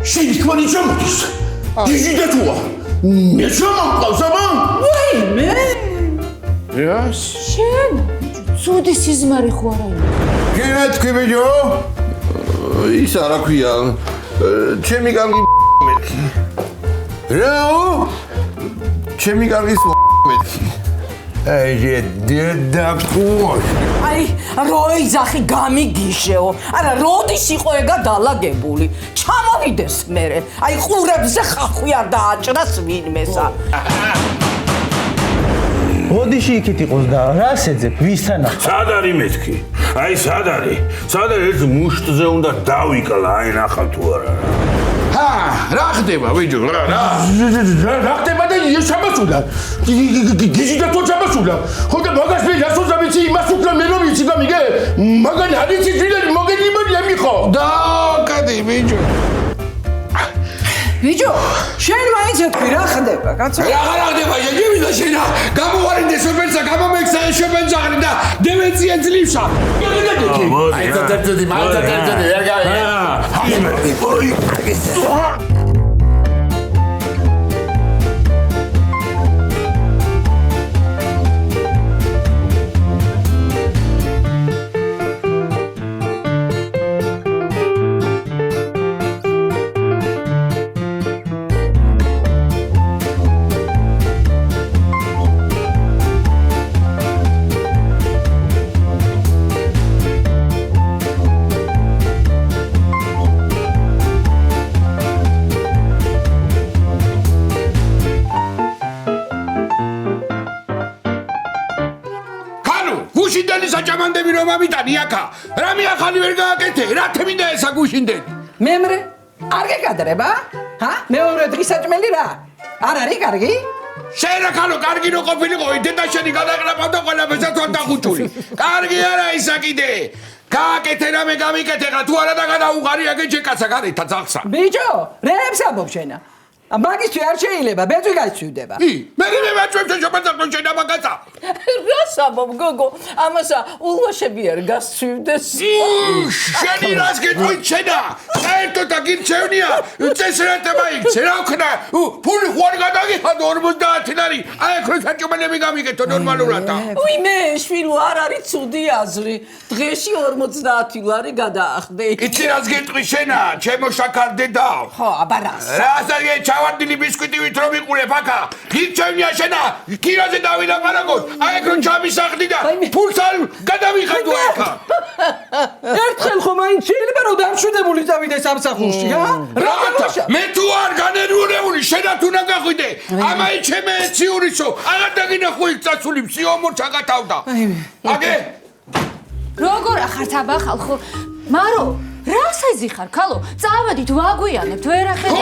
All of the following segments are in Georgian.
შენი თვალი ჩამოდის. გიჟიდა თუა. მე ჩამოვყავს აბა? ვაიმე. რას? შენ ცუდი სიზმარი ხო არა იმედი. გენა თქვი ბიჭო? ის არა ქვია. ჩემი კარგი მეთქი. რაო? ჩემი კარგი მეთქი. აი დედა ხუაშ. აი როიძახი გამიგიშეო. არა როდის იყო ეგა დალაგებული. ჩამოვიდეს მერე. აი ყურებზე ხახვი არ დააჭრას ვინმესა. ოდიში იქით იყოს და რას ეძებ ვისთანა? სად არის მეთქი? აი სად არის? სად არის ეს მუშტზე უნდა დავიკლა აი ნახავ თუ არა. რა ხდება ბიჭო რა ხდება და ის ჩამოსულა გიჟიდა თუ ჩამოსულა ხო და მაგას მე რასოცა ვიცი იმას უკვე მე რომ ვიცი და მიგე მაგან არის ძილები მოგენი მოდი ამიხო და კადი ბიჭო ბიჭო შენ მაინც ეთქვი რა ხდება კაცო რა ხდება შეჯები და შენა გამოვარინდე სოფელსა გამომექცა შობენძაღრი და დემენცია ძლივსა აი და დაწოდი რა გავია საჭამანდები რომ ამიტანი აქა რა მიახალი ვერ გააკეთე რა თმინდა ესა გუშინდენ მემრე არ გეკადრება მეორე დღის საჭმელი რა არ არის კარგი შენ ახალო კარგი რო ყოფილიყო დედა შენი გადაყლაპავდა ყველაფერსაც არ დახუჭული კარგი არა ისა კიდე გააკეთე რამე გამიკეთე ხა თუ არა და გადაუღარი აგე ჯეკაცა გარეთ ძახსა ბიჭო რებს ამბობ შენა მაგისთვის არ შეიძლება ბეწვი გაიცვიდება მე მეჭვებს შობენძაღრო შენა მაგაცა რას ამბობ გოგო ამასა ულვაშები არ გასცვივდეს შენი რას გეტყვით შენა საერთოდ აგირჩევნია წესრიგება იქცე რა ვქნა ფული ხوار გადაგიხადო 50 ლარი აი ხო საჭმელები გამიკეთო ნორმალურად უი მე შვილო არ არის ცუდი აზრი დღეში 50 ლარი გადაახდე იცი რას გეტყვი შენა ჩემო შაქარდედა ხო აბა რას რას არის ჩავარდილი ბისკვიტივით რომ იყურებ აქა გირჩევნია შენა კირაზე დავილაპარაკოთ აი ეგ რომ ჩამისახდი და ფულს არ გადავიხადო აქა ერთხელ ხომ მაინც შეიძლება რომ დამშვიდებული წავიდე სამსახურში რა მე თუ არ განერვირებული შენა თუ უნდა გახვიდე ამაი ჩემე ციურისო აღარ დაგინახო იქ წასული მსიომორ ჩაკათავდა აგე როგორ ახართ აბა ხალხო მარო რას ეზიხარ ქალო წავედით ვაგვიანებთ ვერ ახედავ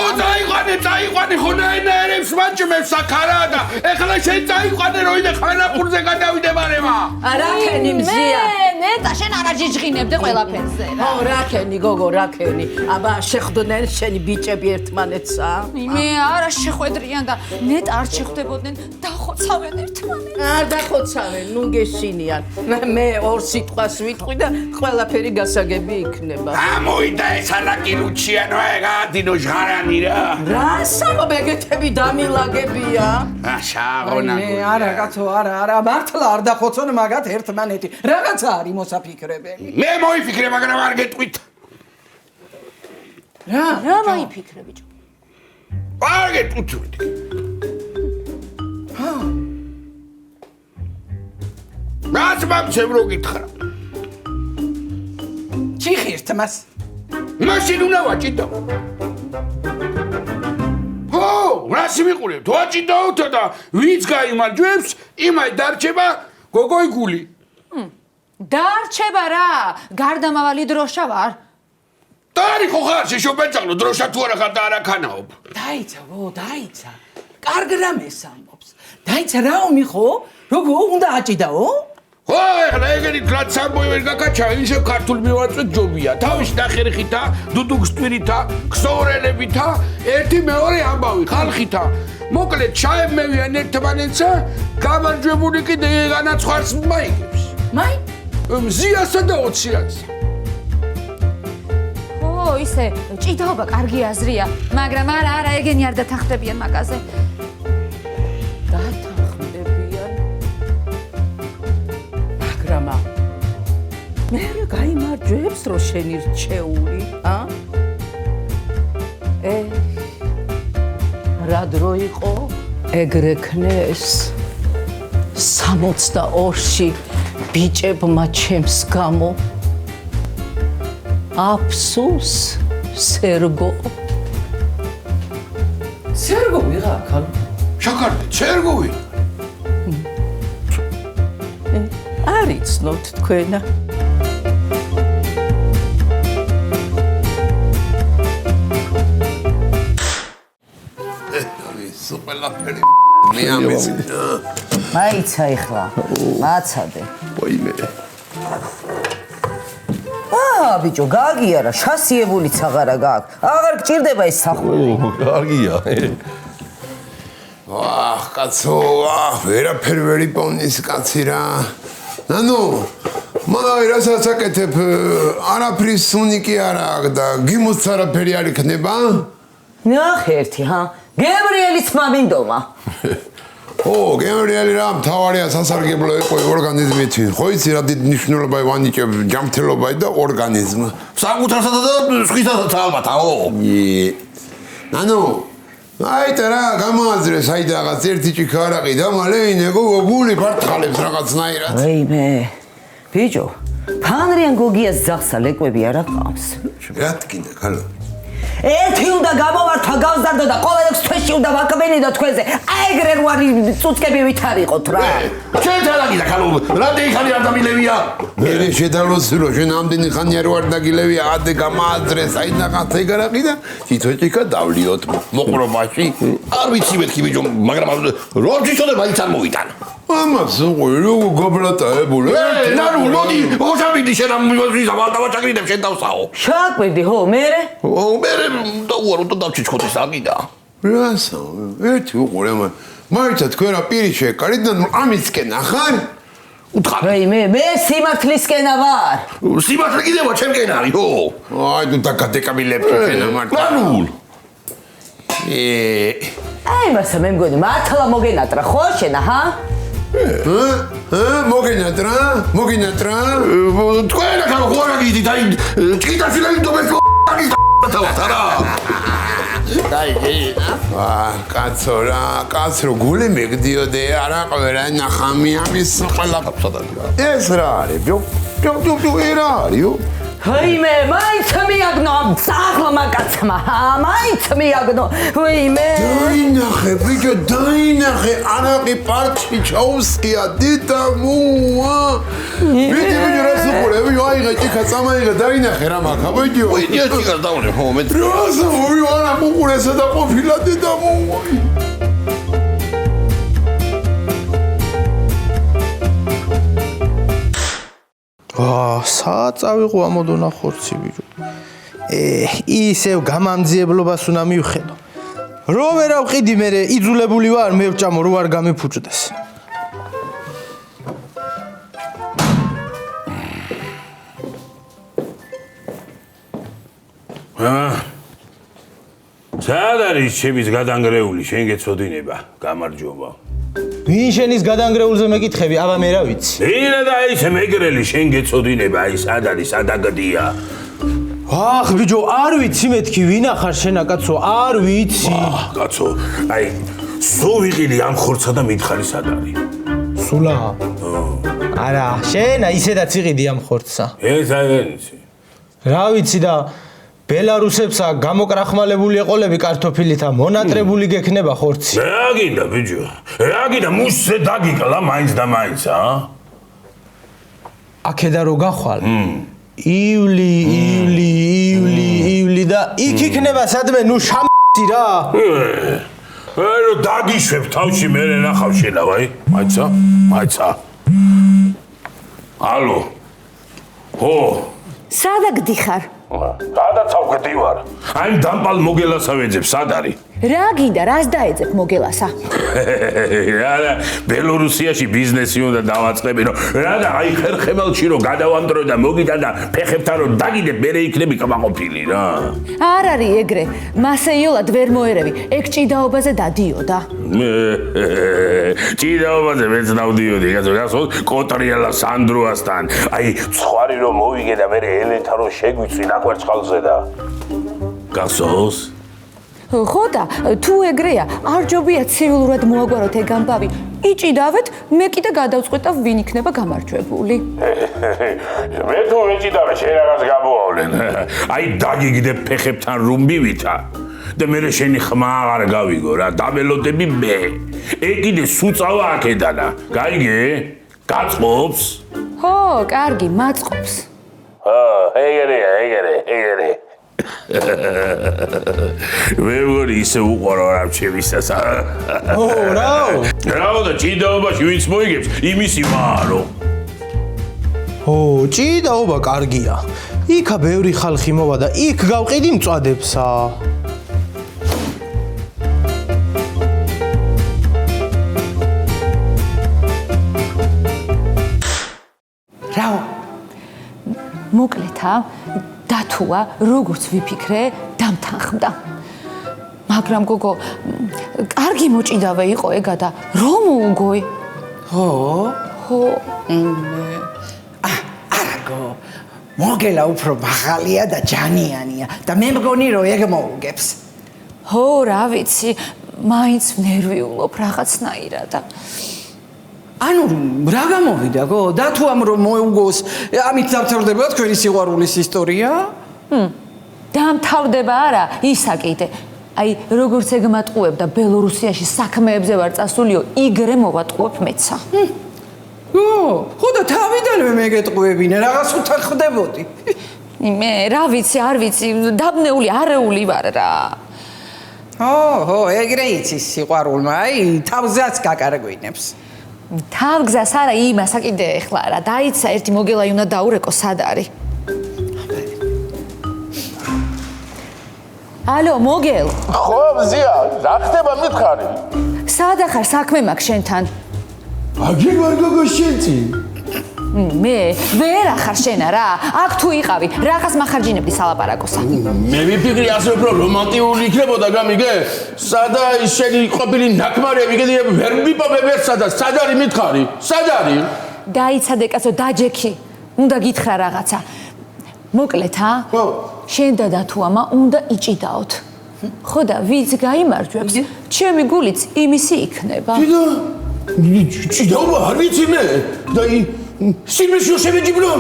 ხო წაიყვანე ხო ნაერებს მაჭმებს აქარა და ეხლა შენ წაიყვანე რომ იდე ხანაპურზე გადავიდე მარემა რაკენი მზია ნეტა შენ არა ჯიჯღინებდე ყველაფერზე რა ხო რაკენი გოგო რაკენი აბა შეხვდნენ შენი ბიჭები ერთმანეთსა მე არა შეხვედრიან და ნეტა არ შეხვდებოდნენ დახოცავენ ერთმანეთს არ დახოცავენ ნუ გეშინიან მე ორ სიტყვას ვიტყვი და ყველაფერი გასაგები იქნება ამოიდა ეს ალაკილუჩიანო ეგადინო ჟღარანი რა სამობ ეგეთები დამილაგებია შაღონაგო არა კაცო არა მართლა არ დახოცონ მაგათ ერთმანეთი რაღაცა არის მოსაფიქრებელი მე მოიფიქრე მაგრამ არ გეტყვით რა მოიფიქრე ბიჭო არ გეტყვით რას მომცემ რო გითხრა ჩიხირთმას მაშინ უნდა ვაჭიდო ო რასი მიყურებ თუ აჭიდაოთ და ვინც გაიმარჯვებს იმაი დარჩება გოგოი გული დარჩება რა გარდამავალი დროშა ვარ დარი ხო ხარ შეშობენძაღლო დროშა თუ არა ხარ და არაქანაობ დაიცა კარგ რამეს ამბობს დაიცა რა ომი ხო როგორ უნდა აჭიდაო ხო ეხლა ეგენი გლაცამბოი ვერ გაკაჩა ისე ქართულ მივაწვეთ ჯობია თავის ნახერხითა დუდუგსტვირითა ქსოვრელებითა ერთი მეორე ამბავი ხალხითა მოკლედ ჩაემევიან ერთმანეთსა გამარჯვებული კიდე განაცხარს მაიგებს მაი მზიასა და 20-ს ო ისე ჭიდაობა კარგი აზრია, მაგრამ არა, ეგენი არ დათანხმდებიან მაგაზე. დათანხმდებიან. მაგრამ მე გაიმარჯვებს რო შენი რჩეული, რა დრო იყო? ეგრე ქნეს 62-ში ბიჭებმა ჩემს გამო აფსუს სერგო ვიღა ხალ შაქარდი ცერგოვი არ იცნობთ თქვენა სუპერლაფერი მე ამისი მაიცა ეხლა მაცადე ვაიმე ბიჭო გაგიარა შასიებულიც აღარა გაქვს აღარ გჭირდება ეს სახური კარგია ვაჰ კაცო ვერაფერი ვერ იპოვნის კაცი რა ნანო მაგარი რასაც აკეთებ არაფრის სუნიკი არა აქვს და გიმოც არაფერი არ იქნება ნახე ერთი გებრიელის მამინდომა ო გებრიელი რა მთავარია სასარგებლო იყო ორგანიზმით ხო იცი რა დიდი მნიშვნელობა ვანიჭებ ჯანმრთელობაზე და ორგანიზმ საკუთარსაც და სხვისასაც ალბათ ნანო აიტა რა გამოაზრე საით რაღაც ერთი ჭიქარაყი და მალე ინეგო გული ფარტხალებს რაღაცნაირად ვეიმე ბიჭო ფანრიან გოგიას ძახსა ლეკვები არა ყავს რა თქინდა ხალო ერთი უნდა გამოვართვა გავზარდო და ყველა 6 თვეში უნდა ვაკბენიდო თქვენზე აიგრე რვარი წუწკები ვითარიყოთ რა შენ თალაგიდა ხალო რამდენი ხანი არ დამილევია მე შედალოს რო შენ ამდენი ხანი არ ვარ დაგილევია ადე გამააზრე საით რაღაც ეგარაყი და თვითოჭიქა დავლიოთ მოყრობაში არ ვიცი მეთქი ბიჭო მაგრამ რომ თვითონ მაინც არ მოვიტან ამას როგორ გაბლატაებული ნანუ მოდი ოშაბიდი შენ ამ მიზა ვარდავა ჩაგრიდებ შენ დავსაო შაკვედი ხო მერე მე და უარო და დავჩიჩხოთი საგიდა რასო ერთი უყურე მაიცა თქვენ რა პირი შეკარით და ამისკენ ახარ უთხარ მე სიმართლისკენა ვარ სიმართლე კიდევა ჩემკენ არის ხო აი თუ დაკადეკაბილებ შენ ამარტო ნანულ აი მასა მე მგონი მართლა მოგენატრა ხო შენა მოგენატრა თქვენ ახლა ხო რა გიდით აი ჭკიტაში ლევიდობეს კაცო რა კაცო გული მეგდიოდე არა ყველა ნახამი ამის ყველა ეს რა არის ბიო რა არის ვეიმე მაინც მიაგნო ძაღლმა კაცმა მაინც მიაგნო ვეიმე დაინახე ბიჭო დაინახე არაყი პარკში ჩაუსკია დიდა მუა ბიჭო რა სუპურები აიღე ჭიქა წამაიღე დაინახე რა მაგა ბიჭო ვიდეო ჭიქა დაუნე ხო მე რასო არა მუყურესა და ყოფილა დიდა მუა საათ წავიღო ამოდონა ხორცი ბიჭო ისევ გამამძიებლობას უნდა მივხედო რო ვერ ავყიდი მე იძულებული ვარ მე ვჭამო რო არ გამიფუჭდეს სად არის ჩემის გადანგრეული შენ გეცოდინება გამარჯობა ვინ შენის გადანგრეულზე მეკითხები აბა მე რა ვიცი ვინა და ისე მეგრელი შენ გეცოდინება აი სად არის სადაგდია ახ ბიჭო არ ვიცი მეთქი ვინა ხარ შენა კაცო არ ვიცი კაცო აი სულ ვიყიდი ამ ხორცსა და მითხარი სად არის სულა არა შენა ისედაც იყიდი ამ ხორცსა ეს არ ვიცი რა ვიცი და ბელარუსებსა გამოკრახმალებული ეყოლები კარტოფილითა მონატრებული გექნება ხორცი რა გინდა ბიჭო რა გინდა მუსზე დაგიკლა მაინც და მაინც აქედა რო გახვალ ივლი და იქ იქნება სადმე ნუ შამსი რა რო დაგიშვებ თავში მე ნახავ შენა ვაი მაიცა ალო ხო სადა გდიხარ გადაცავ გდივარ აი დამპალ მოგელასავეძებ სად არის რა გინდა, რას დაეძებ მოგელასა? რა ბელორუსიაში ბიზნესი უნდა დავაწყები, რომ რა და აი ხერხემალში რომ გადავანდრო და მოგიდა და ფეხებთან რომ დაგიდებ, მერე იქნები კმაყოფილი რა. არ არის ეგრე, მასეიოლად ვერ მოერევი, ეგ ჭიდაობაზე დადიოდა. ჭიდაობაზე მეც დავდიოდი, გასულ კოტრიალა სანდროასთან. აი ცხვარი რომ მოვიგე და მერე ელენთან რომ შეგვიწვი ნაკვერცხალზე და გასულს ხო და თუ ეგრეა, არ ჯობია ცივილურად მოაგვაროთ ეგ ამბავი. იჭიდავეთ, მე კიდე გადავწყვეტავ ვინ იქნება გამარჯვებული. მე თუ ეჭიდავე შენ რაღაც გამოვავლენ. აი დაგიგდებ ფეხებთან რუმბივითა და მე შენი ხმა აღარ გავიგო რა, დამელოდები მე. ეგ კიდე სუწავა აქედანა. გაიგე? გაწყობს? ხო, კარგი, მაწყობს. ეგერე. მე მგონი ისე უყურო რა ჩემისას. რაო და ჭიდაობაში ვინც მოიგებს, იმისი მაარო. ჭიდაობა კარგია. იქა ბევრი ხალხი მოვა და იქ გავყიდი მწვადებსა. რაო? მოკლეთა დათუა როგორც ვიფიქრე დამთანხმდა. მაგრამ გოგო, კარგი მოჭიდავე იყო ეგა და რომ უგოი. ხო? არაგო. მოგელა უფრო მაღალია და ჯანიანია და მე მგონი რომ ეგ მოუგებს. ხო, რა ვიცი, მაინც ნერვიულობ რაღაცნაირად. ანუ რა გამოვიდა გო? დათუამ რომ მოუგოს, ამით დამთავრდება თქვენი სიყვარულის ისტორია? დამთავრდება არა, ისა კიდე. აი, როგორც ეგ მატყუებდა ბელორუსიაში საქმეებზე ვარ წასულიო, იგრე მოვატყუებ მეცა. ხო და თავიდანვე მეგეტყუებინე, რაღაც უთან ხდებოდი. მე რა ვიცი, არ ვიცი, დაბნეული არეული ვარ რა. ხო, ეგრე იცის სიყვარულმა, აი, თავზეც გაკარგვინებს. თავგზას არა იმასა კიდე ეხლა რა, დაიცა ერთი მოგელაი უნდა დაურეკო სად არის. ალო, მოგელ. ხო, მზია, რა ხდება მითხარი? სად ახარ საქმე მაქვს შენთან? აგერ ვარ გოგო შენცი. მე ვერ ახარ შენა რა. აქ თუ იყავი, რაღაც მახარჯინებდი სალაპარაკოსა. მე ვიფიქრე ასე უფრო რომანტიკული იქნებოდა, გამიგე? სადა ის შენი ყოფილი ნაკმარები, კიდე ვერ მიპოვე ვერსა და სად არის მითხარი? სად არის? დაიცადე კაცო, დაჯექი. უნდა გითხრა რაღაცა. მოკლედ, ხო. შენ და დათუამა უნდა იჭიდაოთ. ხო და ვინც გაიმარჯვებს, ჩემი გულიც იმისი იქნება. ჭიდაობა არ ვიცი მე. და სიმეშო შევეჯიბრო.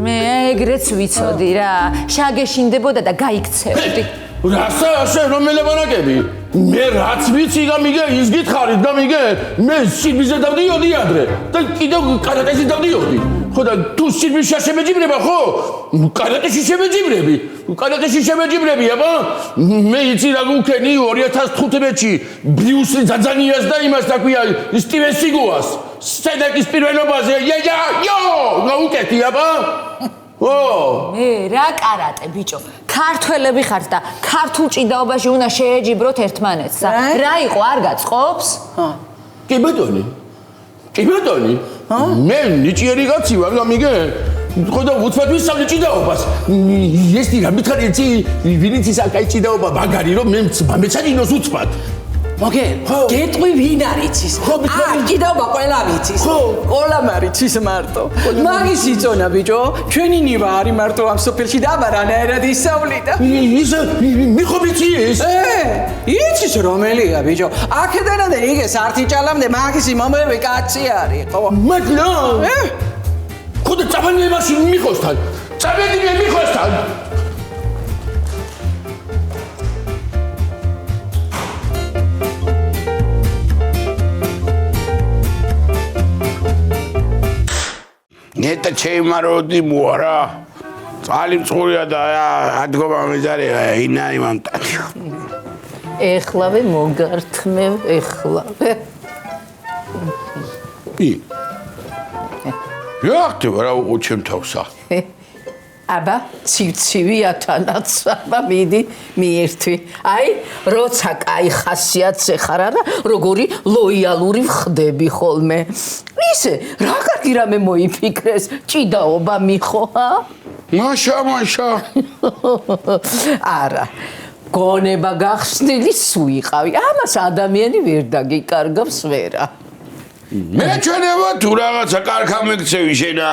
მე ეგრეც ვიცოდი რა. შაგეშინდებოდა და გაიქცევდი. რასა შენ რომ მელაპარაკები? მე რაც ვიცი გამიგე, ის გითხარით გამიგე? მე სიმბიზე დავდიოდი ადრე და კიდევ კარატეში დავდიოდი. ხო და თუ სიმბიშა შემეჯიბრება ხო? კარატეში შემეჯიბრები, აბა? მე იცი რა გუქენი 2015-ში ბრიუსლი ძაძანიას და იმას დაქვია სტივენ სიგუას. სედაკის პირველობაზე, გაუკეთი, აბა? მე რა კარატე ბიჭო, ქართველები ხართ და ქართულ ჭიდაობაში უნდა შეეჯიბროთ ერთმანეთს. რა იყო არ გაწყობს? კი ბატონი. მე ნიჭიერი კაცი ვარ, გამიგე? ხო და უცბად ვისწავლე ჭიდაობას. ეს რა მითხარი იცი, ვინც ის აკაი ჭიდაობა მაგარი რომ მე მეცადინოს უცბად. მოგე, გეტყვი ვინ არის ის? ჭიდაობა ყველა ვიცის. ყველა მარიცის მარტო. მაგის იწონა ბიჭო, ჩვენი ნება არის მარტო ამ სოფელში და არანაირად ისავლიდა. ის მიხო ვიცი ეს? იცის რომელია ბიჭო? აქედანამდე იგეს არტიჭალამდე მაგისი მომევი კაცი არის, ხო? მადლო. ხო და წაბანე მაშინ მიხოსთან. წაბედი მე მიხოსთან. ნეტა ჩემაროდი მოარა. წალი მწყურია და ადგომა მეზარეა ინარი მამტანი. ეხლავე მოგართმევ, ეხლავე. რა ხდება რა უყო ჩემ თავსა? აბა ცივცივიათანაც აბა მიდი მიერთვი აი როცა კაი ხასიათზე ხარ არა როგორი ლოიალური ხდები ხოლმე ისე რა კარგი რამე მოიფიქრეს ჭიდაობა მიხო მაშა არა გონება გახსნილი სუიყავი ამას ადამიანი ვერ დაგიკარგავს ვერა მე ჩვენება თუ რაღაცა კარგა მეკცევი შენა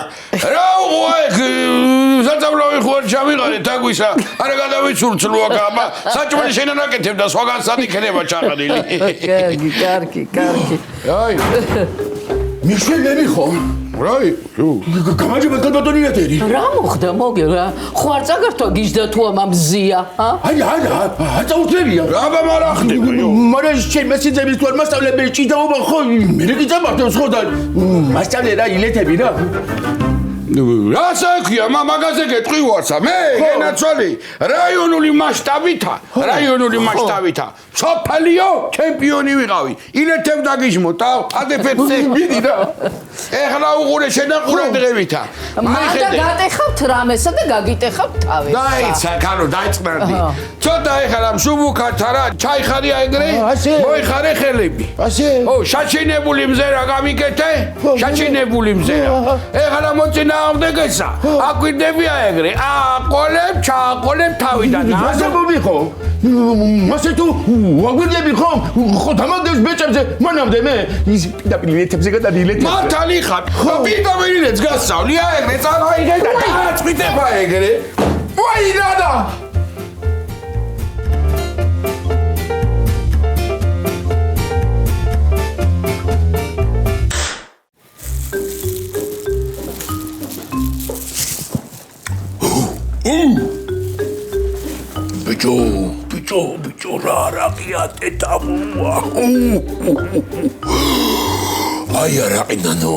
რა უყო საწავლოვი ხوار ჩამიყარე თაგვისა არა გადავიცურცლო აბა საჭმელი შენა ნაკეთებ და სხვაგან სად იქნება ჩაყრილი კარგი აი მიშელები ხო რაი გამარჯობა კალბატონიატერი რა მოხდა მოგე რა ხوار წაგართვა გიჟდა თუ ამ მზია აი აწაუწებია რა ბამარა ხდება მაგრამ შენ მესიძების თუ არ მასწავლებელი ჭიდაობა ხო მე კი წამართავს ხო და მასწავლე რა ილეთები რა რა საქმეა მაგაზე გეტყვი ვარსა მე გენაცვალი რაიონული მასშტაბითა სოფალიო ჩემპიონი ვიყავი ილეთებ დაგიჟმოთ ადეფეთზე მიდი რა ეხლა უყურე შენაყურე დღევითა მანდა გატეხავთ რამესა და გაგიტეხავთ თავი დაიცა კანო დაიწყნარდი ცოტა ეხლა მშუბუქად არა ჩაიხარია ეგრე მოიხარე ხელები ო შაჩინებული მზერა გამიკეთე შაჩინებული მზერა ეხლა მოწინა ამდეგესა აკვირდებია ეგრე აყოლებ ჩააყოლებ თავიდან ასე მომიხო მასე თუ აკვირდები ხომ ხო დამაგდებს ბეჭებზე მანამდე მე ის პირდაპირ ილეთებზე გადადილეთ მართალი ხარ პირდაპირ ილეთს გასწავლი ეგრე წამოიგე და დაწყვიტება ეგრე ვაი რადა ბიჭო რა ყიატე დამოა აი არა ნანო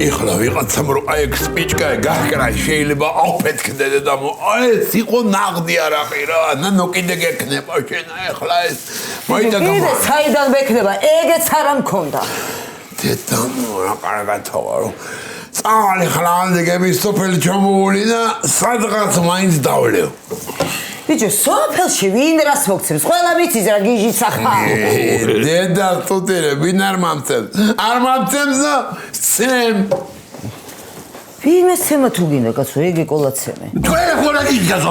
ეხლა ვიღაცამ რო აი ეს სპიჩკა გაქრა შეიძლება აუფეთქდე და აი ეს იყო ნაღდი არაყი რა ნანო კიდე გეკნება შენ ეხლა ეს მოიტანა კიდე საიდან მექნება ეგეც არ მქონდა დედამო რა კარგათაა რომ წავალი ხლანდეგები სოფელი ჩამოვული და სადღაც მაინც დავლევ ბიჭო სოფელში ვინ რას მოგცემს ყველა ვიცის რა გიჟიც ახლა დედა თუთერე ვინ არ მამცემს და სემ ვინმე სემა თუ გინდა კაცო ეგე კოლაცემე თქვენ ხوارა გიჟგაზო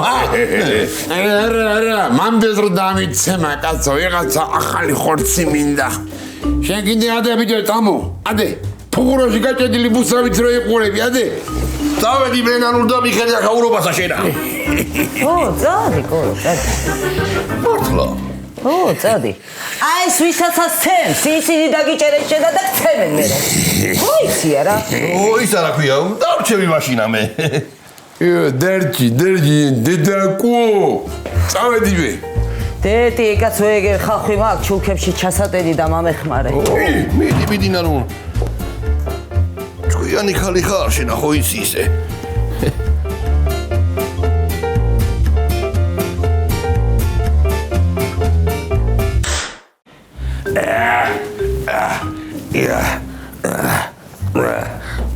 არა მამდეს რო დამიცემა კაცო ვიღაცა ახალი ხორცი მინდა შენ კიდე ადე ბიჭო წამო ადე ფუღუროში გაჭედილი ბუსავით რო იყურები ადე დავედი მენანურ და მიხედი ახაურობასა შენა ო წადი კოლო წადი მართლა ო წადი აი ეს ვისაც ასცემს ისინი დაგიჭერეს შედა და გცემენ მე ხო იცი არა ო ის არა ქვია დავჩევი მაშინა მე დერჯი დედაკო წავედი მე დეტი კაცო ეგ ხალხი მაგ ჩულქებში ჩასატედი და მამეხმარე მიდი ნანუ ჭკვიანი ხალი ხარ შენა ხო იცი ისე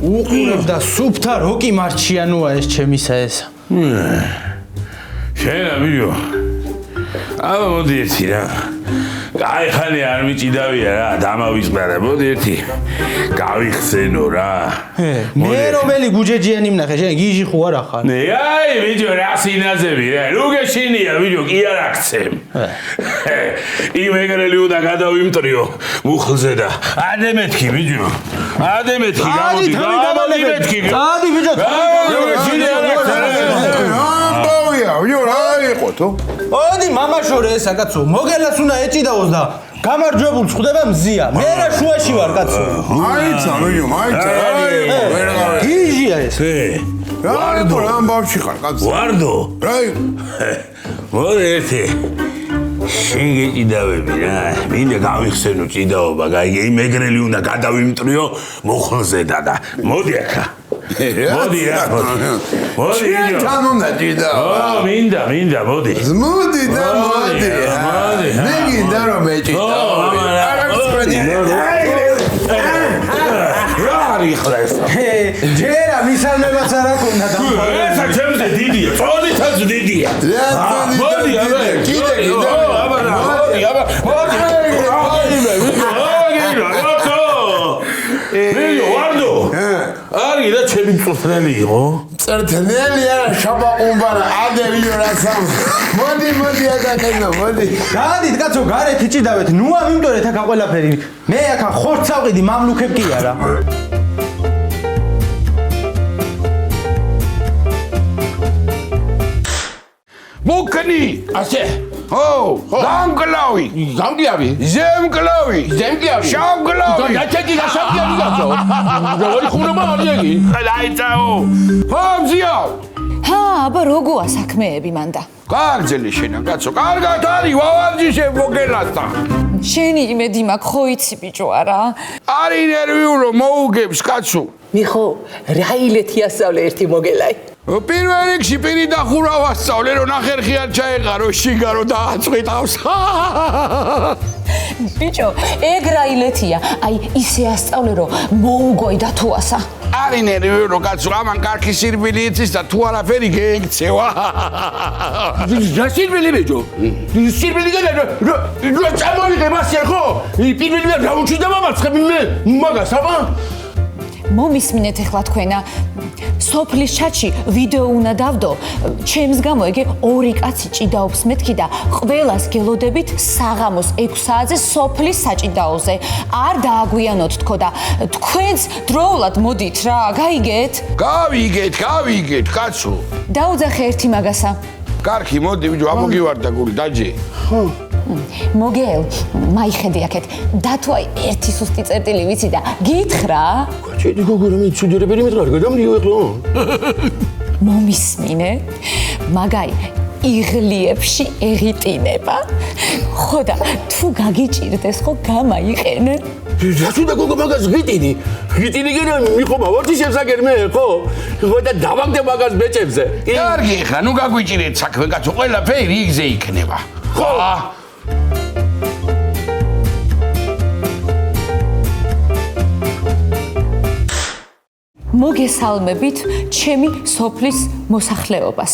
უყურებ და სუფთა როკი მარჩიანოა ეს ჩემისა ესა შენა ვიდეო აბა მოდი ერთი რა აი ხანი არ მიჭიდავია რა დამავისყრა მოდი ერთი გავიხსენო რა მე რომელი გუჯეჯიანი მნახე შენ გიჟი ხო არა ხარ ნე აი ვიდეო რა სინაზები რა როგეშინია ვიდეო კი არ აქცემ იმ ეგრელი უნდა გადავიმტრიო მუხლზე და ადე მეთქი ვიდეო ადე მეთქი გამოდი მეთქი დადი ბიჭო ვიო რა იყო თუ ოდი მამაშორე ესა კაცო მოგელას უნდა ეჭიდაოს და გამარჯვებულს ხვდება მზია მე რა შუაში ვარ კაცო აიცა ვიო მაიცა გიჟია ეს ვარდო რა ამბავში ხარ კაცო ვარდო რაი მოდი ერთი შენ გეჭიდავები რა მინდა გავიხსენო ჭიდაობა გაიგე იმ ეგრელი უნდა გადავიმტრიო მუხლზე და მოდი ახლა მოდი რა მოდი თან უნდა ჭიდაობა მინდა მოდი მოდი მე გინდა რომ მეჭიდაო რა არის ხლეს ჯერა მისალმებაც არ აქვს და ესა ჩემზე დიდია, წონითაც დიდია. მოდი, აბა, კიდე ვარდო. არის და ჩემი წუთნელი იყო. წერტნელია შაბაყუმბარა ადერიო რასამ. მოდი აკაკენო, მოდი. გადით კაცო გარეთ იჭიდავეთ. ნუ ამიმტორეთ აქ ყველაფერი. მე აქ ხორცს ავყიდი მამლუქებ კი არა. მოკნი ასე გამკლავი ზემკლავი შავკლავი გაჩეკი გასაგიანი გაცო როგორი ხურმა არიგი ლაიცაო ხომზიო აბა როგორა საქმეები მანდა კარგზელი შენა კაცო კარგად არის ვავარჯიშე მოგელასა შენი იმედი მაქვს ხო იცი ბიჭო არა არის ნერვიულო მოუგებს კაცო მიხო რა ილეთი ასავლე ერთი მოგელაი პირველ რიგში პირი დახურა ვასწავლე რომ ნახერხი არ ჩაეყარო შიგარო დააწყვიტავს ბიჭო ეგ რა ილეთია აი ისე ასწავლე რომ მოუგოი და თუასა არის ნერვიულო კაცო ამან კარგი სირბილი იცის და თუ არაფერი გეიქცევა რა სირბილი ბიჭო სირბილი რა წამოიღე მასე ხო პირველი რა უჩიდა მამაცხები მე მაგას აბა მომისმინეთ ახლა თქვენა სოფლის ჩატში ვიდეო უნდა დავდო ჩემს გამო ეგე ორი კაცი ჭიდაობს მეთქი და ყველას გელოდებით საღამოს 6 საათზე სოფლის საჭიდაოზე არ დააგვიანოთ თქო და თქვენც დროულად მოდით რა გაიგეთ გავიგეთ კაცო დაუძახე ერთი მაგასა კარგი მოდი ბიჭო ამოგივარდა გული დაჯე მოგელ მაიხედი აქეთ დათვაი ერთი სუსტი წერტილი ვიცი და გითხრა გაჩედი გოგო რა მიცუდერებელი მეტყარ გადამდიო ეხლა მომისმინე მაგაი იღლიებში ეღიტინება ხო და თუ გაგიჭირდეს ხო გამაიყენე რატო და გოგო მაგას გიტინი გეტინი მიხო მავარჯიშებს აგერ მე ხო და დავაგდე მაგას ბეჭებზე კარგი ხა ნუ გაგვიჭირეთ საქმე კაცო ყველაფერი იგზე იქნება ხო მოგესალმებით ჩემი სოფლის მოსახლეობას.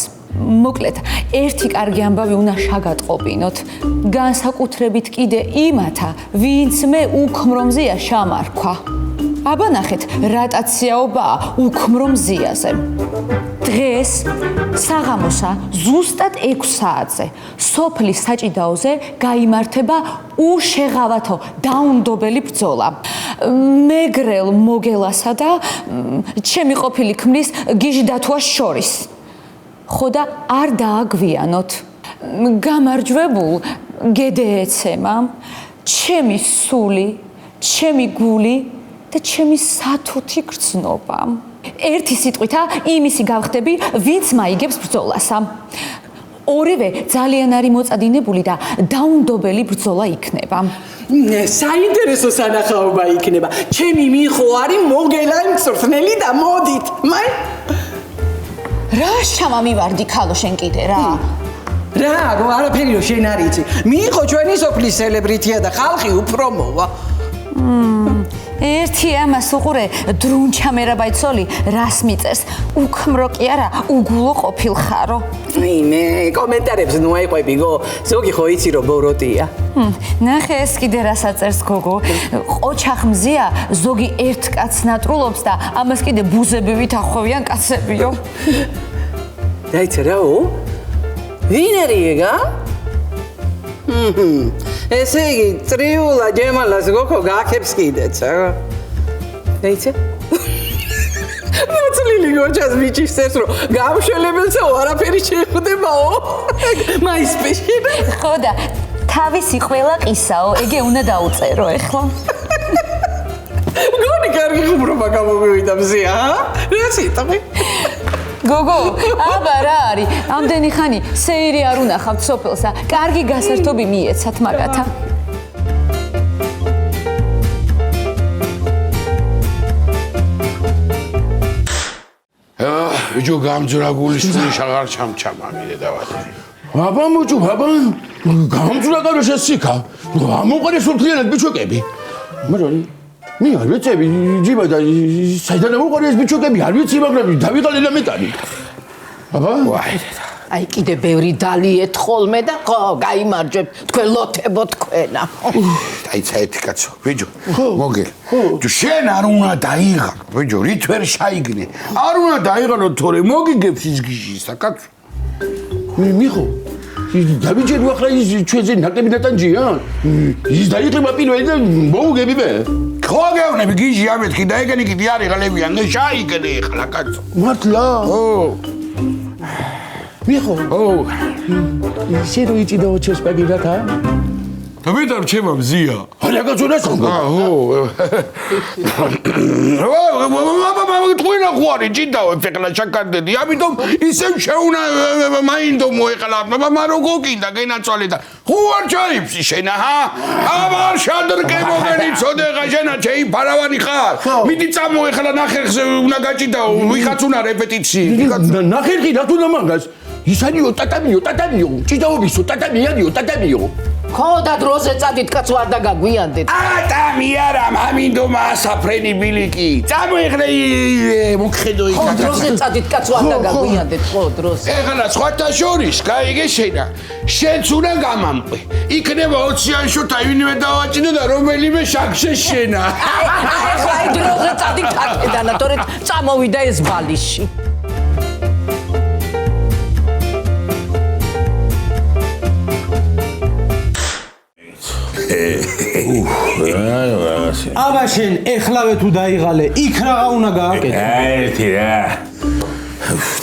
მოკლედ, ერთი კარგი ამბავი უნდა შაგატყობინოთ. განსაკუთრებით კიდე იმათა, ვინც მე უქმრომზია შამარქვა. აბა ნახეთ, რატაციაობაა უქმრომზიაზე. დღეს საღამოსა ზუსტად 6 საათზე სოფლის საჭიდაოზე გაიმართება უშეღავათო დაუნდობელი ბრძოლა. მეგრელ მოგელასა და ჩემი ყოფილი ქმრის გიჟდათვას შორის. ხო და არ დააგვიანოთ. გამარჯვებულ გედეეცემა, ჩემი სული, ჩემი გული და ჩემი სათუთი გრძნობა. ერთი სიტყვითა იმისი გავხდები, ვინც მაიგებს ბრძოლასა. ორივე ძალიან არის მოწადინებული და დაუნდობელი ბრძოლა იქნება. საინტერესო სანახაობა იქნება. ჩემი მიხო არის მოგელაი მწვრთნელი და მოდით. მაი რა შამამივარდი ქალო შენ კიდე რა? რა, რო არაფერიო შენ არ იცი. მიხო ჩვენი სოფლის სელებრიტია და ხალხი უფრო მოვა. ერთი ამას უყურე დრუნჩამერა ბაიცოლი რას მიწეს უქმრო კი არა უგულო ყოფილხარო მე კომენტარებს ნუ აიყვები გო ზოგი ხო იცი რომ ბოროტია ნახე ეს კიდე რას აწერს გოგო ყოჩახმზია ზოგი ერთ კაცს ნატრულობს და ამას კიდე ბუზებივით ახვევიან კაცებიო დაიცა რაო ვინ არის ეგა ესე იგი წრიულა ჯემალას გოქო გააქებს კიდეც დაიცა მოწლილი გოჩას მიჩისებს რომ გამშველებელსო არაფერი შეხვდებაო მაისპეში ხო და თავისი ყველა ყისაო ეგე უნდა დაუწერო ეხლა გონი კარგი ხუმრობა გამომივიდა მზია რა სიტყვი გოგო, აბა რა არის? ამდენი ხანი სეირი არ უნახავთ სოფელსა. კარგი გასართობი მიეცათ მაგათა. ბიჭო გამძრა გულის თulis აღარ ჩამჩამა მიდე დავადე. აბა მოჭუ, აბა გამძრა გარშე სიკა. ამოყარე სულთლიანად ბიჭოები. მაგრამ მე არ ვეცები ჯიბა და საიდან მოყოლე ეს ბიჭოები არ ვიცი მაგრამ დავიღალე და მეტანი აბა აი კიდე ბევრი დალიეთ ხოლმე და ხო გაიმარჯვებ თქვენ ლოთებო თქვენა დაიცა ერთი კაცო ბიჭო მოგე თუ შენ არ უნდა დაიღალ ბიჭო რით ვერ შაიგნე არ უნდა დაიღალო თორე მოგიგებს ის გიჟისა კაცო მიხო დავიჯერე ახლა ის ჩვენზე ნაკლები ნატანჯია ის დაიღება პირველი და მოუგები მე ხო გეუბნები გიჟი ამეთქი და ეგენი კიდე არ იღალებიან და შაიგნე ახლა კაცო მართლა ო მიხო ო ისე რო იწიდაო ჩემს პაგირათა და მეტარ ჩემო მზია არა კაცო ნასონგო თქვენ ახوارი ჭიდაო ეხლა შაკარდედი ამიტომ ისევ შეუნა მაინდო მოეხლა მარო გოკინდა გენაცვალე და ხო არ ჩაიფსი შენა ჰა აბარ შადრკე მოგენი წოდეღა შენა ჩეი ფარავანი ხარ მიდი წამოეხლა ნახერხზე უნდა გაჭიდაო ვიღაც უნდა რეპეტიცი ნახერხი რა თუნდა მაგას ისანიო ტატამიო ჭიდაობისო ტატამიო ხო და დროზე წადით კაცო არ დაგაგვიანდეთ ატამი არა ამინდო მასაფრენი ბილიკი წამოეხლა მოგხედო იქ ხო დროზე წადით კაცო არ დაგაგვიანდეთ ხო დროზე ეხლა სხვათა შორის გაიგე შენა შენც უნდა გამამყვე იქნება 20-იან შოთა ვინმე დავაჭიდო და რომელიმე შაგშე შენა ახლა აი დროზე წადით აქედანა თორე წამოვიდა ეს ბალიში აბა შენ ეხლავე თუ დაიღალე იქ რაღა უნდა გააკეთო ერთი რა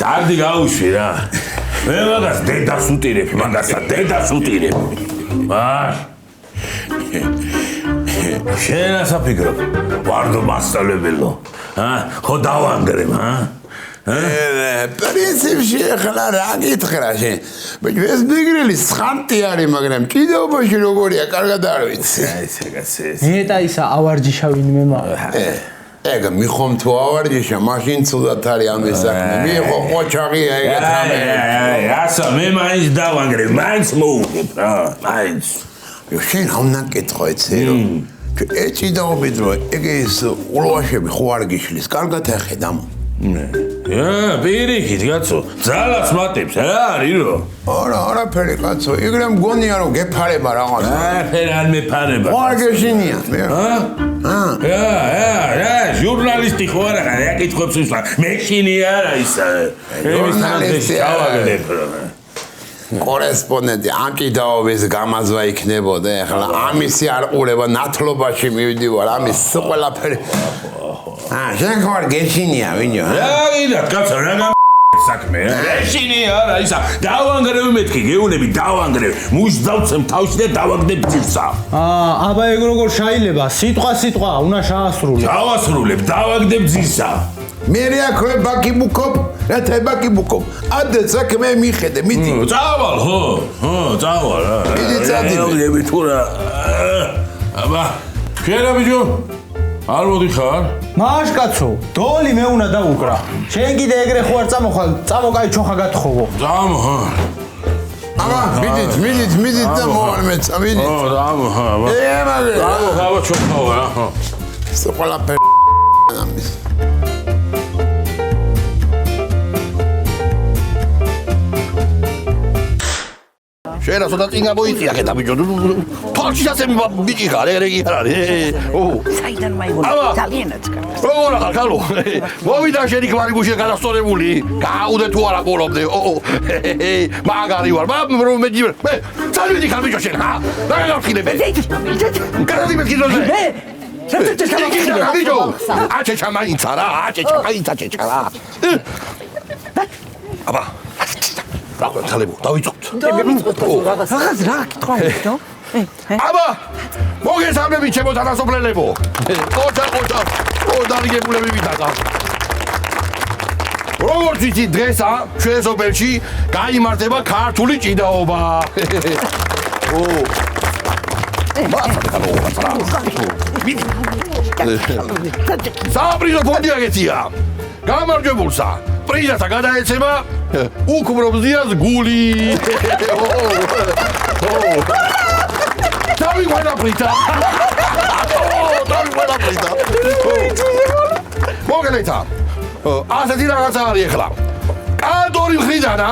დარდი გაუშვი რა მე მაგას დედას უტირებ შენ ასაფიქრებ ვარდო მასწავლებელო ხო დავანგრებ პრინციპში ახლა რა გითხრა შენ ბიჭო ეს ბიგრილი სხანტი არის მაგრამ ჭიდაობაში როგორია კარგად არ ვიცი მეტა ისა ავარჯიშა ვინმე მაგა ეგ მიხომ თუ ავარჯიშა მაშინ ცუდად არის ამის საქმე მიხო ყოჩაღია ეგეთ რამე ასა მე მაინც დავანგრებ მაინც მოუგებ რა მაინც შენ უნდა კითხო ეცე რომ ეჭიდაობით რომ ეგ ეს ულვაშები ხო არ გიშლის კარგად ახედამ პირიქით კაცო ძალას მატებს რა არის რო არაფერი კაცო იგრე მგონია რომ გეფარება რაღაცა არაფერი არ მეფარება არ გეშინია ჟურნალისტი ხო არა რა კითხობს უსვა მექინი არა ისა ჟურნალისტი ავაგდებ კორესპონდენტი ანკიდაობის გამაზვა იქნებოდა ახლა ამისი არ ყურება ნათლობაში მივიდივარ ამის ყველაფერი შენ ხო არ გეშინია ვინო რა გინდა კაცო რა საქმე ეშინი არა ისა დავანგრევ მეთქი გეუნები დავანგრევ მუშდავცემ თავში და დავაგდებ ძირსა აბა ეგ როგორ შეიძლება სიტყვა უნდა შაასრულო დავასრულებ დავაგდებ ძირსა მე რეაქრე ბაკიბუკობ რა თებაკიბუკობ ადე საქმე მიხედე მიდი წავალ ხო წავალ მიდი წადი თუ რა აბა შეერა ბიჭო არ მოდიხარ? მაშკაცო, დოლი მე უნდა დაუკრა. შენ კიდე ეგრე ხო არ წამოხვალ, წამოკაი ჩოხა გათხოვო. წამო, ჰა. აბა, მიდით და მოვალ მეცა, მიდით. წამო, ჰა. მაგე. წამო, ხავა ჩოხაო რა, ხო. სოყოლაფერ ამის. შენ ასოთა წინ გამოიწია ხედა ბიჭო თვალში ასემი ბიჭი ხარ ეგრე არ არის საიდან მაიგონა ძალიან წკარს როგორ ახალ ხალო მოვიდა შენი ქმარი გუშინ გადასწორებული გააუდე თუ არა ყოლობდე მაგარი ვარ რომ მე წავიდი ხარ ბიჭო შენ ჰა რა გავხილე მე კარგი მე კიდოზე ბიჭო აჩეჩა მაინცა რა აჩეჩა აბა რა თალებო დავიწყოთ რაღაც რა კითხვა იყო აბა მოგესალმები ჩემო თანასოფლელებო ყოჩა დარიგებულები ვიტაqa როგორც იცი დღესა ჩვენ სოფელში გაიმართება ქართული ჭიდაობა საბრიზო ფონდი აგეცია გამარჯვებულსა პრიზათა გადაეცემა უკმრობზიას გული დავიღვენა პრიზა დავიღვენა პრიზა მოგელეთა. ასეთი რაღაცა არის ახლა. კანტორი მხრიდანა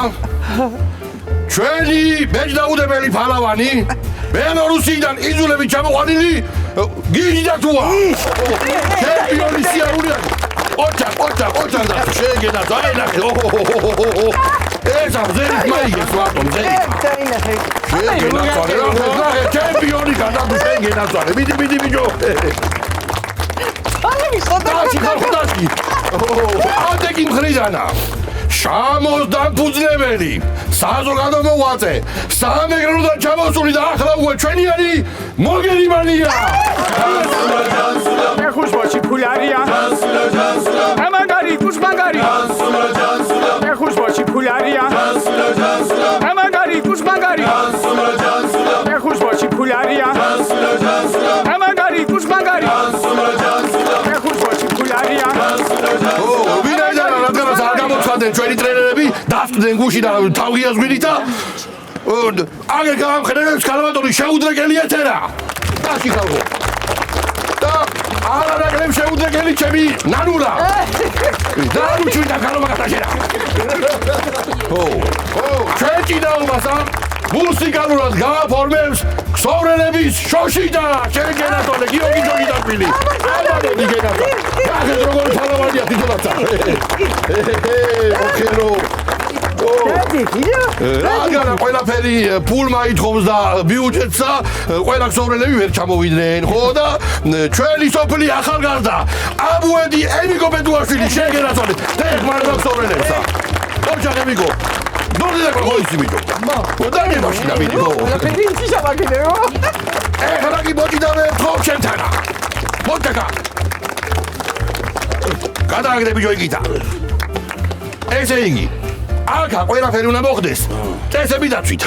ჩვენი მეჯდაუდებელი ფალავანი ბელორუსიდან იზოლებით ჩამოყვანილი გიჟდა თუა. ჩემპიონი სიარული. ოჩა და შეგედა დაინახე. ეს ამზერის მაიგეს ვარტომ ზეი. ჩემპიონი გადაგუ შეგენაცვალე. მიდი ბიჭო. დაჩი. ატეკი მხრიდანა. შამოსდან ფუძნებელი. საზოგადო მოღვაწე. სამეგრელოდან ჩამოსული და ახლა უკვე ჩვენიანი მოგერიმანია. ხუშბაში ფულარია. ამაგარი კუშმაგარი. ხუშბაში ფულარია. ამაგარი კუშმაგარი. ხუშბაში ფულარია. ამაგარი კუშმაგარი. ხუშბაში ფულარია. ვინაიდან რადგანაც არ გამოცხადდნენ ჩვენი ტრენერები, დასწდნენ გუში და თავგიას გვიდით და აგერ გამხედრებს ქალბატონი შეუდრეკელი ეთერა. დაში ხალხო. და არანაკლებ შეუდრეკელი ჩემი ნანურა. დაუჩვიდა ქალობა გადაშერა. ჩვენ ჭიდაობასა მუსიკალურად გავაფორმებს ქსოვრელების შოშიდა შეგენატონე გიორგი ჯოგიდაშვილი. ალბათი გენატონე. გახეთ როგორი ფალავანია თვითონაცა. ოქერო. რადგან ყველაფერი ფულმა ითხოვს და ბიუჯეტსა ყველა ქსოვრელები ვერ ჩამოვიდნენ ხო და ჩვენი სოფელი ახალგაზრდა აბუედი ემიგო ბედუაშვილი შეგენატონე. დეხმარება ქსოვრელებსა. ორჯერ ემიგო დორდე ყოისი ბიჭო. მოდანი მაშინა ვიდეო. ფერინცი შევაგინეო. ეხლა კი მოჭიდავე პროფჩენტანა. მოდაკა. გადააგდე ბიჭო იგითა. ესე იგი აქა ყველაფერი უნდა მოხდეს. წესები დაცვით.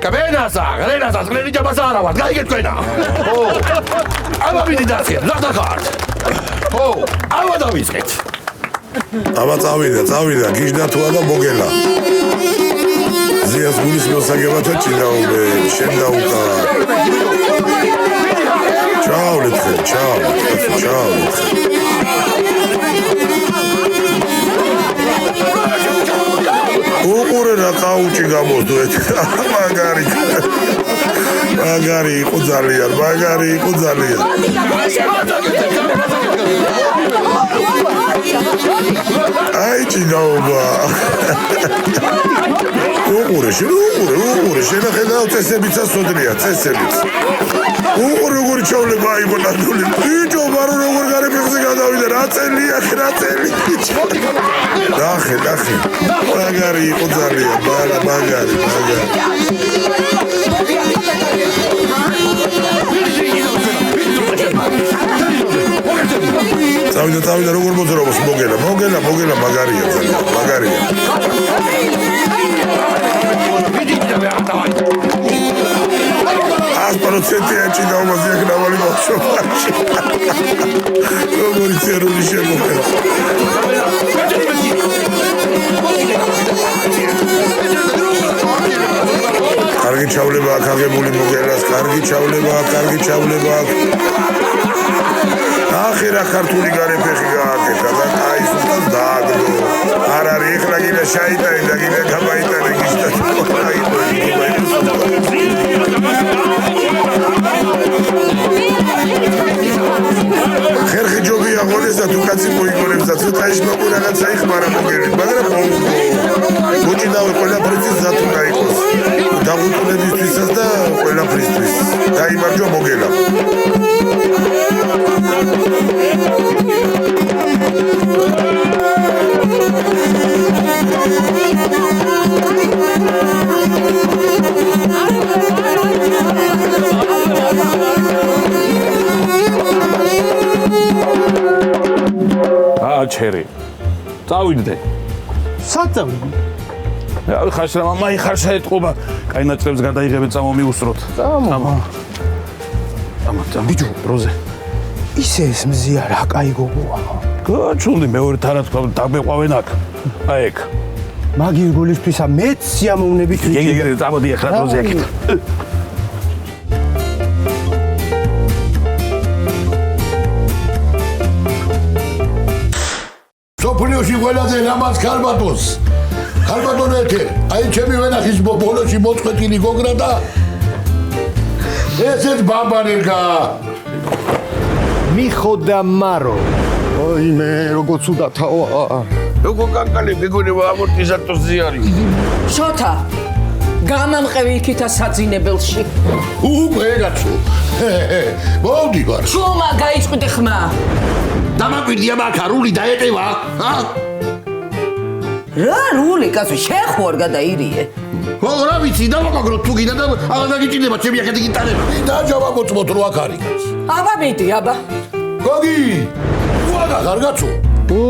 კაბენასა, გრენასა, გრენი ჯაბასა არა ვარ. გაიგეთ თქვენა. ო. აბა მიდი დაცეთ, რა დახართ? ო, აბა დავისყეთ. აბა წავიდა, გიჟდა თუა და მოგელა. ზიას გულის მოსაგებათა ჭიდაობე, შენ დაუკა. ჩაავლეთ. უყურე რა კაუჭი გამოსდეთ. მაგარი იყო ძალიან. აი ჭიდაობა. უყურე, შეხედავ წესებიც ასოდრია, წესებიც. უყურე როგორი ჩავლება აიღო ნამდვილი. ბიჭო, ბარო როგორ გარიფეხზე გადავიდა, რა წელია. ნახე. მაგარი იყო ძალიან, მაგარი. წავიდა როგორ მოძრაობს მოგელა მაგარია ძალიან მაგარია. ასპაროცენტია ჭიდაობაზე აქ ნავალი ბავშვობაში. როგორი წერული შემოხერა. კარგი ჩავლება აქ აღებული მოგელას, კარგი ჩავლება. ახი რა ქართული გარიფეხი გააკეთა და აი სულთან დააგდო. არ არის ეხლა გინდა შაიტანი და გინდა გამაიტანი გიშდა. ხერხი ჯობია ღონეს და თუ კაცი მოიგონებს და ცოტა ისმაკუ რაღაცა იხმარა მოგერით, მაგრამ მოჭიდავე ყველაფრისთვის ზათუნა იყოს. დაღუპულებისთვისაც და ყველაფრისთვის. გაიმარჯვა მოგელა. ჩერი. წავიდე. საწავიდე. ხაშრა მამა იხარშა ეთყობა. კაი ნაწლებს გადაიღებენ წამომიუსროთ. ბიჭო, როზე. ისე ეს მზია რა კაი გოგოა. გაჩუნდი მეორე თარად დაგმეყვავენ აქ. აი ეგ. მაგის გულისთვისა მეც სიამოვნებით ვიცი. წამოდი ახლა როზე აქეთ. ბოლოში ყველაზე რამაც ქალბატონს. ქალბატონო ეთერ, აი ჩემი ვენახის ბოლოში მოწყვეტილი გოგრა და ესეც ბაბარერგა. მიხოდა მარო. ой მე როგორც უდათავა. როგორ კანკალი მეგონება ამორტიზატორზე არის. შოთა გამამყევი იქითა საძინებელში. უყურეცო. მოვდივარ. ხომა გაიწყვიტე ხმა. დამაკვირდია მაგა რული დაეტევა, ჰა? რა რული კაცო შეხوار გადაირიე. ხო რა ვიცი დავამაგრო თუ გინდა და აღარ გიჭირდება ჩემი ახეთი გიტანება. დაჯავა მოწმოთ რო აქ არის. აბა მიდი აბა. გოგი! უადა გარგაცო. ო